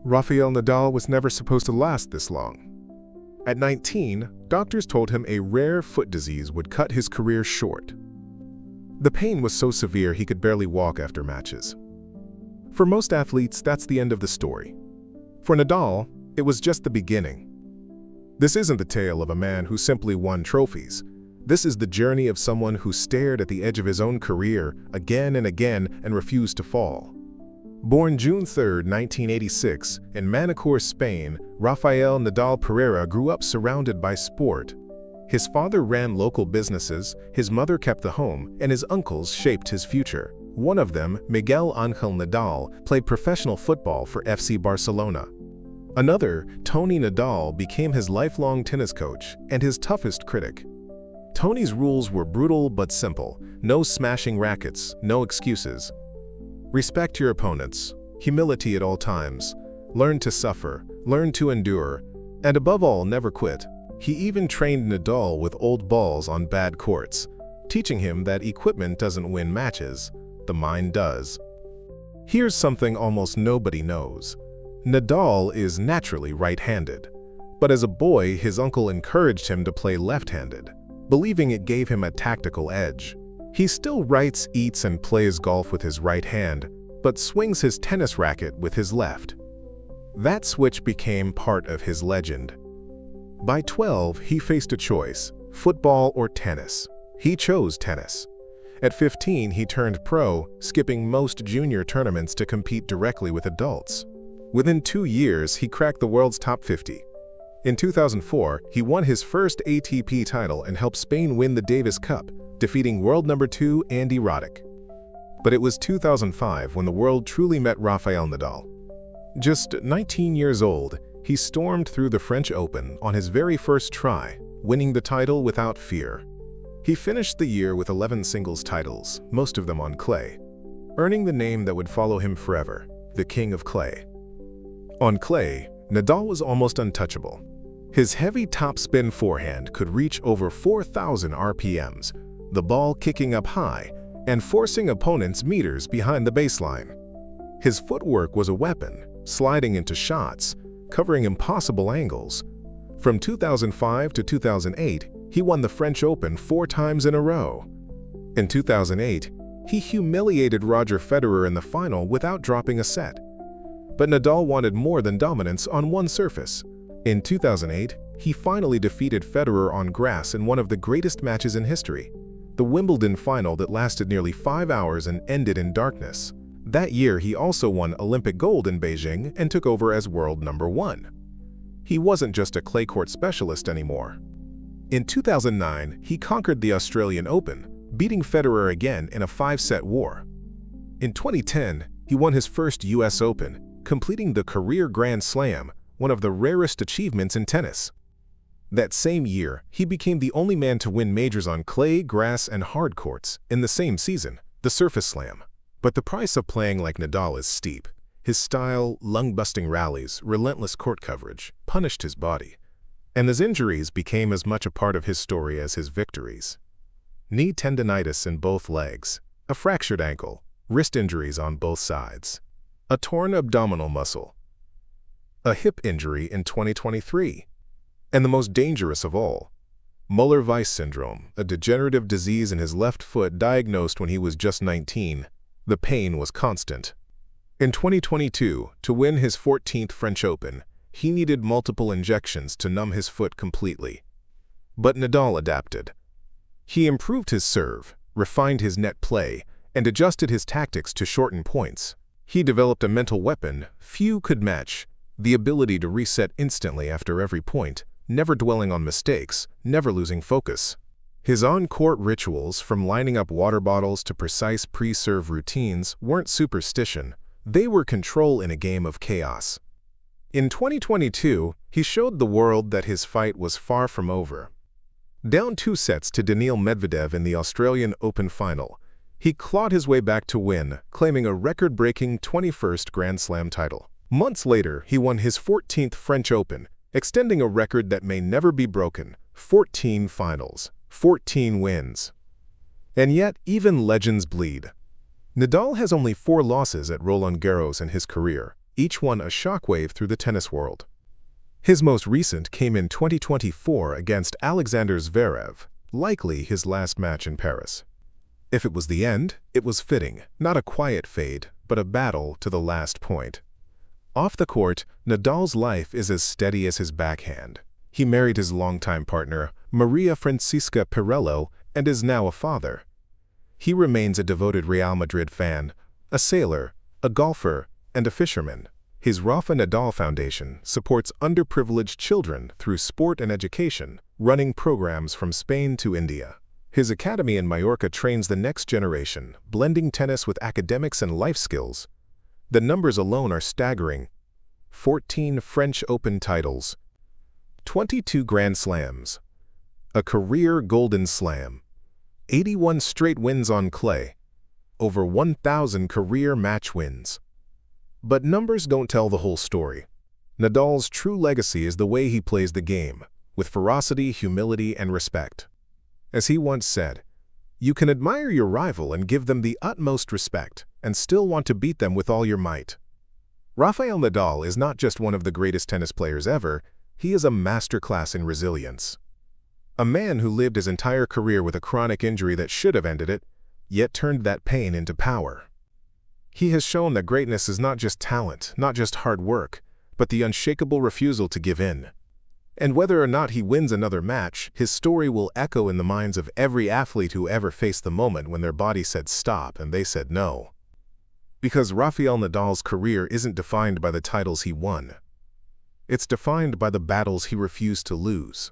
Rafael Nadal was never supposed to last this long. At 19, doctors told him a rare foot disease would cut his career short. The pain was so severe he could barely walk after matches. For most athletes, that's the end of the story. For Nadal, it was just the beginning. This isn't the tale of a man who simply won trophies. This is the journey of someone who stared at the edge of his own career again and again and refused to fall. Born June 3, 1986, in Manacor, Spain, Rafael Nadal Pereira grew up surrounded by sport. His father ran local businesses, his mother kept the home, and his uncles shaped his future. One of them, Miguel Ángel Nadal, played professional football for FC Barcelona. Another, Toni Nadal, became his lifelong tennis coach and his toughest critic. Toni's rules were brutal but simple: no smashing rackets, no excuses. Respect your opponents, humility at all times, learn to suffer, learn to endure, and above all, never quit. He even trained Nadal with old balls on bad courts, teaching him that equipment doesn't win matches, the mind does. Here's something almost nobody knows. Nadal is naturally right-handed, but as a boy, his uncle encouraged him to play left-handed, believing it gave him a tactical edge. He still writes, eats, and plays golf with his right hand, but swings his tennis racket with his left. That switch became part of his legend. By 12, he faced a choice: football or tennis. He chose tennis. At 15, he turned pro, skipping most junior tournaments to compete directly with adults. Within 2 years, he cracked the world's top 50. In 2004, he won his first ATP title and helped Spain win the Davis Cup, defeating world number 2 Andy Roddick. But it was 2005 when the world truly met Rafael Nadal. Just 19 years old, he stormed through the French Open on his very first try, winning the title without fear. He finished the year with 11 singles titles, most of them on clay, earning the name that would follow him forever, the King of Clay. On clay, Nadal was almost untouchable. His heavy topspin forehand could reach over 4,000 RPMs, the ball kicking up high and forcing opponents meters behind the baseline. His footwork was a weapon, sliding into shots, covering impossible angles. From 2005 to 2008, he won the French Open 4 times in a row. In 2008, he humiliated Roger Federer in the final without dropping a set. But Nadal wanted more than dominance on one surface. In 2008, he finally defeated Federer on grass in one of the greatest matches in history, the Wimbledon final that lasted nearly 5 hours and ended in darkness. That year, he also won Olympic gold in Beijing and took over as world number 1. He wasn't just a clay court specialist anymore. In 2009, he conquered the Australian Open, beating Federer again in a 5-set war. In 2010, he won his first US Open, completing the career Grand Slam, one of the rarest achievements in tennis. That same year, he became the only man to win majors on clay, grass, and hard courts in the same season, the Surface Slam. But the price of playing like Nadal is steep. His style, lung-busting rallies, relentless court coverage, punished his body. And his injuries became as much a part of his story as his victories. Knee tendinitis in both legs, a fractured ankle, wrist injuries on both sides, a torn abdominal muscle, a hip injury in 2023, and the most dangerous of all, Müller-Weiss Syndrome, a degenerative disease in his left foot diagnosed when he was just 19. The pain was constant. In 2022, to win his 14th French Open, he needed multiple injections to numb his foot completely. But Nadal adapted. He improved his serve, refined his net play, and adjusted his tactics to shorten points. He developed a mental weapon few could match: the ability to reset instantly after every point, never dwelling on mistakes, never losing focus. His on-court rituals, from lining up water bottles to precise pre-serve routines, weren't superstition. They were control in a game of chaos. In 2022, he showed the world that his fight was far from over. Down 2 sets to Daniil Medvedev in the Australian Open final, he clawed his way back to win, claiming a record-breaking 21st Grand Slam title. Months later, he won his 14th French Open, extending a record that may never be broken: 14 finals, 14 wins. And yet, even legends bleed. Nadal has only 4 losses at Roland Garros in his career, each one a shockwave through the tennis world. His most recent came in 2024 against Alexander Zverev, likely his last match in Paris. If it was the end, it was fitting, not a quiet fade, but a battle to the last point. Off the court, Nadal's life is as steady as his backhand. He married his longtime partner, Maria Francisca Pirello, and is now a father. He remains a devoted Real Madrid fan, a sailor, a golfer, and a fisherman. His Rafael Nadal Foundation supports underprivileged children through sport and education, running programs from Spain to India. His academy in Mallorca trains the next generation, blending tennis with academics and life skills. The numbers alone are staggering: 14 French Open titles, 22 Grand Slams, a career Golden Slam, 81 straight wins on clay, over 1,000 career match wins. But numbers don't tell the whole story. Nadal's true legacy is the way he plays the game, with ferocity, humility, and respect. As he once said, "You can admire your rival and give them the utmost respect, and still want to beat them with all your might." Rafael Nadal is not just one of the greatest tennis players ever, he is a masterclass in resilience. A man who lived his entire career with a chronic injury that should have ended it, yet turned that pain into power. He has shown that greatness is not just talent, not just hard work, but the unshakable refusal to give in. And whether or not he wins another match, his story will echo in the minds of every athlete who ever faced the moment when their body said stop and they said no. Because Rafael Nadal's career isn't defined by the titles he won. It's defined by the battles he refused to lose.